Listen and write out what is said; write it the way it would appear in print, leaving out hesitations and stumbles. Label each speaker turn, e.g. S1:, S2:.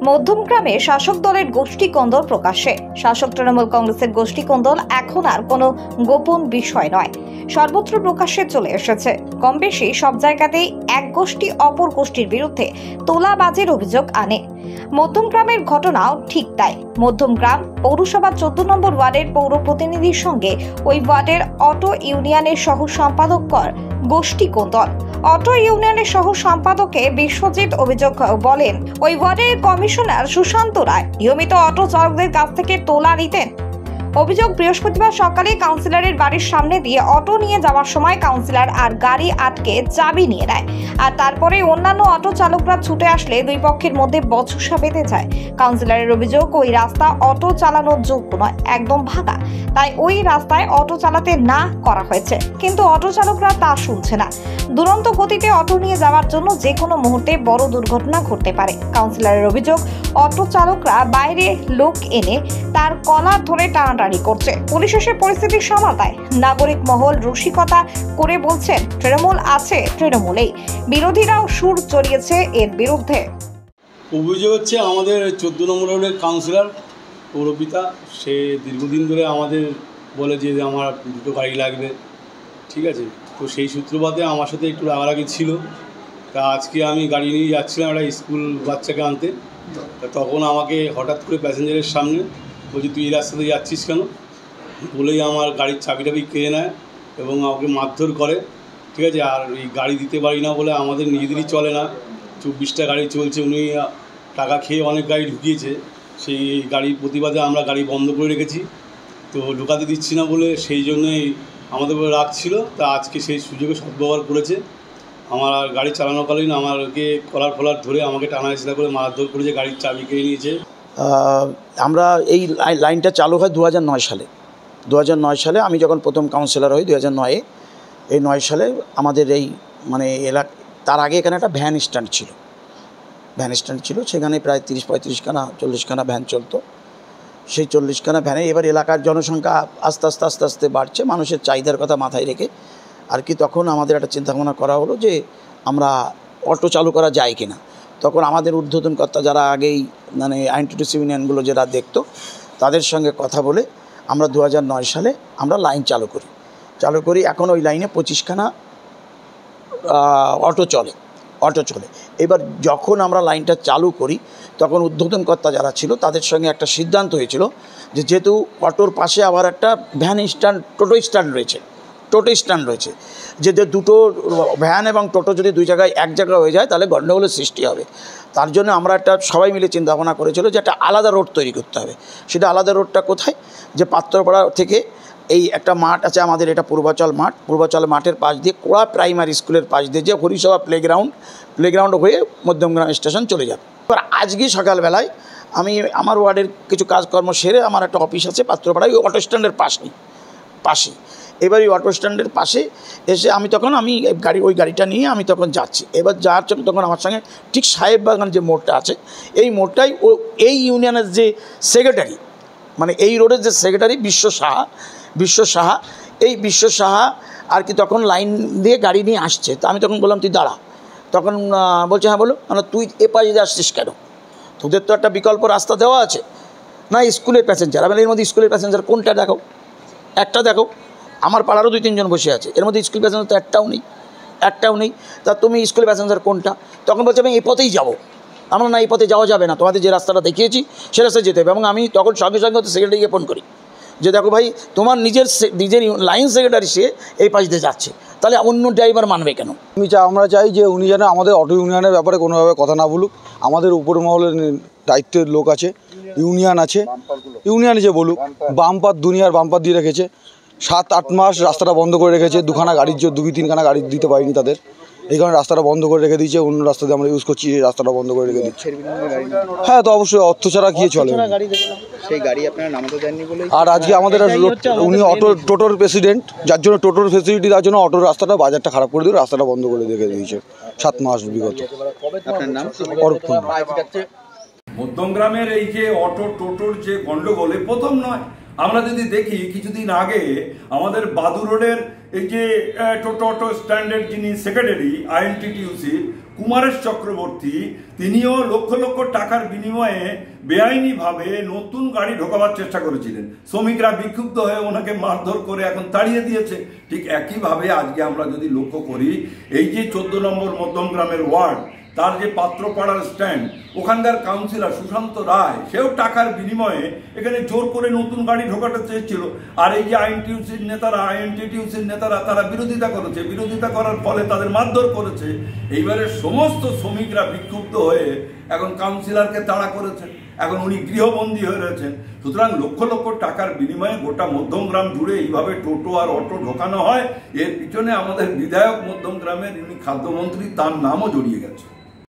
S1: মধ্যমগ্রামে শাসক দলের গোষ্ঠী কোন্দল প্রকাশ্যে। শাসক তৃণমূল কংগ্রেসের গোষ্ঠী কোন্দল এখন আর কোনো গোপন বিষয় নয়, সর্বত্র প্রকাশ্যে চলে এসেছে। কম বেশি সব জায়গাতেই এক গোষ্ঠী অপর গোষ্ঠীর বিরুদ্ধে তোলাবাজির অভিযোগ আনে। মধ্যমগ্রামের ঘটনাও ঠিক তাই। মধ্যমগ্রাম পৌরসভা 14 নম্বর ওয়ার্ডের পৌর প্রতিনিধির সঙ্গে ওই ওয়ার্ডের অটো ইউনিয়নের সহ সম্পাদক গোষ্ঠী কোন্দল। অটো ইউনিয়নের সহ সম্পাদকে বিশ্বজিৎ অভিযোগ বলেন, ওই ওয়ার্ডের কমিশনার সুশান্ত রায় নিয়মিত অটো চালকদের কাছ থেকে তোলা নিতেন। অভিযোগ, বৃহস্পতিবার সকালে কাউন্সিলরের বাড়ির সামনে দিয়ে অটো নিয়ে যাওয়ার সময় কাউন্সিলর আর গাড়ি আটকে চাবি নিয়ে নেয়, আর তারপরে অন্যান্য অটো চালকরা ছুটে আসলে দুই পক্ষের মধ্যে বচসা বেঁধে যায়। কাউন্সিলরের অভিযোগ, ওই রাস্তা অটো চালানোর যোগ্য নয়, একদম ভাঙা, তাই ওই রাস্তায় অটো চালাতে না করা হয়েছে। কিন্তু অটো চালকরা তা শুনছে না। দুরন্ত গতিতে অটো নিয়ে যাওয়ার জন্য যে কোনো মুহূর্তে বড় দুর্ঘটনা ঘটতে পারে। কাউন্সিলরের অভিযোগ, অটো চালকরা বাইরে লোক এনে তার কলার ধরে টানাটানি করছে। পুলিশ এসে পরিস্থিতি সামাল দেয়। নাগরিক মহল রসিকতা করে বলছেন, তৃণমূল আছে তৃণমূলেই, বিরোধীরাও সুর চড়িয়েছে এর বিরুদ্ধে।
S2: অভিযোগ হচ্ছে আমাদের 14 নম্বর ওয়ার্ডের কাউন্সিলর পৌরপিতা, সে দীর্ঘদিন ধরে আমাদের বলে যে আমার দুটো গাড়ি লাগবে, ঠিক আছে। তো সেই সূত্রপাতে আমার সাথে একটু রাগারাগি ছিল। তা আজকে আমি গাড়ি নিয়ে যাচ্ছিলাম একটা স্কুল বাচ্চাকে আনতে। তা তখন আমাকে হঠাৎ করে প্যাসেঞ্জারের সামনে বলছি, তুই এই রাস্তাতে যাচ্ছিস কেন বলেই আমার গাড়ির চাবি কেড়ে নেয় এবং আমাকে মারধর করে, ঠিক আছে। আর এই গাড়ি দিতে পারি না বলে আমাদের নিজেদেরই চলে না, 24টা গাড়ি চলছে, উনি টাকা খেয়ে অনেক গাড়ি ঢুকিয়েছে। সেই গাড়ির প্রতিবাদে আমরা গাড়ি বন্ধ করে রেখেছি, তো ঢোকাতে দিচ্ছি না বলে সেই জন্যই আমাদের উপরে রাগ ছিল। তা আজকে সেই সুযোগে সদ্ব্যবহার করেছে। আমার গাড়ি চালানোকালীন আমাকে কলার ধরে আমাকে টানা হেঁচড়া করে মারধর করেছে, গাড়ির চাবি কেড়ে নিয়েছে।
S3: আমরা এই লাইনটা চালু হয় 2009 সালে। 2009 সালে আমি যখন প্রথম কাউন্সিলর হই 2009-এ, এই 9 সালে আমাদের এই মানে তার আগে এখানে একটা ভ্যান স্ট্যান্ড ছিল। সেখানে প্রায় 30-35 খানা 40 খানা ভ্যান চলতো। সেই 40 খানা ভ্যানে এবার এলাকার জনসংখ্যা আস্তে আস্তে বাড়ছে, মানুষের চাহিদার কথা মাথায় রেখে আর কি তখন আমাদের একটা চিন্তাভাবনা করা হলো যে আমরা অটো চালু করা যায় কিনা। তখন আমাদের ঊর্ধ্বতন কর্তা যারা আগেই মানে আইনটিটিউসি ইউনিয়নগুলো যারা দেখতো তাদের সঙ্গে কথা বলে আমরা 2009 সালে আমরা লাইন চালু করি। এখন ওই লাইনে 25 খানা অটো চলে। এবার যখন আমরা লাইনটা চালু করি তখন ঊর্ধ্বতন কর্তা যারা ছিল তাদের সঙ্গে একটা সিদ্ধান্ত হয়েছিল যে যেহেতু অটোর পাশে আবার একটা টোটো স্ট্যান্ড রয়েছে, যে দুটো ভ্যান এবং টোটো যদি এক জায়গায় হয়ে যায় তাহলে গণ্ডগোলের সৃষ্টি হবে। তার জন্য আমরা সবাই মিলে চিন্তা ভাবনা করেছিল যে একটা আলাদা রোড তৈরি করতে হবে। সেটা আলাদা রোডটা কোথায়, যে পাত্রপাড়া থেকে এই একটা মাঠ আছে আমাদের, এটা পূর্বাচল মাঠের পাশ দিয়ে কোড়া প্রাইমারি স্কুলের পাশ দিয়ে যে হরিসভা প্লেগ্রাউন্ড হয়ে মধ্যমগ্রাম স্টেশন চলে যাবে। এবার আজকে সকালবেলায় আমি আমার ওয়ার্ডের কিছু কাজকর্ম সেরে আমার একটা অফিস আছে পাত্রপাড়ায়, ওই অটো স্ট্যান্ডের পাশে। এবার এই অটো স্ট্যান্ডের পাশে এসে আমি ওই গাড়িটা নিয়ে আমি তখন যাচ্ছি। এবার যাওয়ার জন্য তখন আমার সঙ্গে ঠিক সাহেববাগান যে মোড়টা আছে, এই মোড়টাই এই ইউনিয়নের যে সেক্রেটারি, মানে এই রোডের যে সেক্রেটারি বিশ্ব সাহা আর কি তখন লাইন দিয়ে গাড়ি নিয়ে আসছে। তো আমি তখন বললাম, তুই দাঁড়া। তখন বলছে, হ্যাঁ বলো। মানে তুই এ পাশে দিয়ে আসছিস কেন? তোদের তো একটা বিকল্প রাস্তা দেওয়া আছে না, স্কুলের প্যাসেঞ্জার। আমি এর মধ্যে স্কুলের প্যাসেঞ্জার কোনটা একটা দেখো। আমার পাড়ারও 2-3 জন বসে আছে, এর মধ্যে স্কুল প্যাসেঞ্জার তো একটাও নেই। তা তুমি স্কুলের প্যাসেঞ্জার কোনটা? তখন বলছে, আমি এই পথেই যাবো। আমরা না, এই পথে যাওয়া যাবে না, তোমাদের যে রাস্তাটা দেখিয়েছি সে রাস্তায় যেতে হবে। এবং আমি তখন সঙ্গে তো সেক্রেটারিকে ফোন করি যে দেখো ভাই, তোমার নিজের লাইন সেক্রেটারি সে এই পাশ দিয়ে যাচ্ছে, তাহলে অন্য ড্রাইভার মানবে কেন?
S4: আমরা চাই যে উনি যেন আমাদের অটো ইউনিয়নের ব্যাপারে কোনোভাবে কথা না বলুক। আমাদের উপর মহলের দায়িত্বের লোক আছে, ইউনিয়ন যে বলুক, বাম্পার দুনিয়ার বাম্পার দিয়ে রেখেছে। 7-8 মাস রাস্তাটা বন্ধ করে রেখেছে। 2-3 খানা গাড়ি দিতে পারিনি তাদের, এই কারণে রাস্তাটা বন্ধ করে রেখে দিয়েছে। অন্য রাস্তাতে আমরা ইউজ করছি, রাস্তাটা বন্ধ করে রেখে দিচ্ছে। হ্যাঁ, তো অবশ্যই অর্থ ছাড়া কি চলে। আর আজকে আমাদের উনি টোটোর প্রেসিডেন্ট, যার জন্য টোটোর ফেসিলিটি দেওয়ার জন্য অটোর রাস্তাটা বাজারটা খারাপ করে দিয়ে রাস্তাটা বন্ধ করে রেখে দিয়েছে 7 মাস বিগত।
S5: মধ্যমগ্রামের এই যে টোটোর যে গন্ডগোল প্রথম নয়। আমরা যদি দেখি কিছুদিন আগে আমাদের বাদু রোডের এই যে টোটো স্ট্যান্ডের যিনি সেক্রেটারি আইএনটিটিউসির, কুমারেশ চক্রবর্তী, তিনিও লক্ষ লক্ষ টাকার বিনিময়ে বেআইনিভাবে নতুন গাড়ি ঢোকাবার চেষ্টা করেছিলেন। শ্রমিকরা বিক্ষুব্ধ হয়ে ওনাকে মারধর করে এখন তাড়িয়ে দিয়েছে। ঠিক একইভাবে আজকে আমরা যদি লক্ষ্য করি, এই যে 14 নম্বর মধ্যমগ্রামের ওয়ার্ড, তার যে পাত্রপাড়ার স্ট্যান্ড, ওখানকার কাউন্সিলর সুশান্ত রায়, সেও টাকার বিনিময়ে এখানে জোর করে নতুন গাড়ি ঢোকাতে চেয়েছিল। আর এই যে আইএনটিটিউসির নেতারা তারা বিরোধিতা করেছে, বিরোধিতা করার ফলে তাদের মারধর করেছে। এইবারে সমস্ত শ্রমিকরা বিক্ষুব্ধ হয়ে এখন কাউন্সিলরকে তাড়া করেছে, এখন উনি গৃহবন্দী হয়ে রয়েছেন। সুতরাং লক্ষ লক্ষ টাকার বিনিময়ে গোটা মধ্যমগ্রাম জুড়ে এইভাবে টোটো আর অটো ঢোকানো হয়। এর পিছনে আমাদের বিধায়ক মধ্যমগ্রামের, ইনি খাদ্যমন্ত্রী, তার নামও জড়িয়ে গেছে।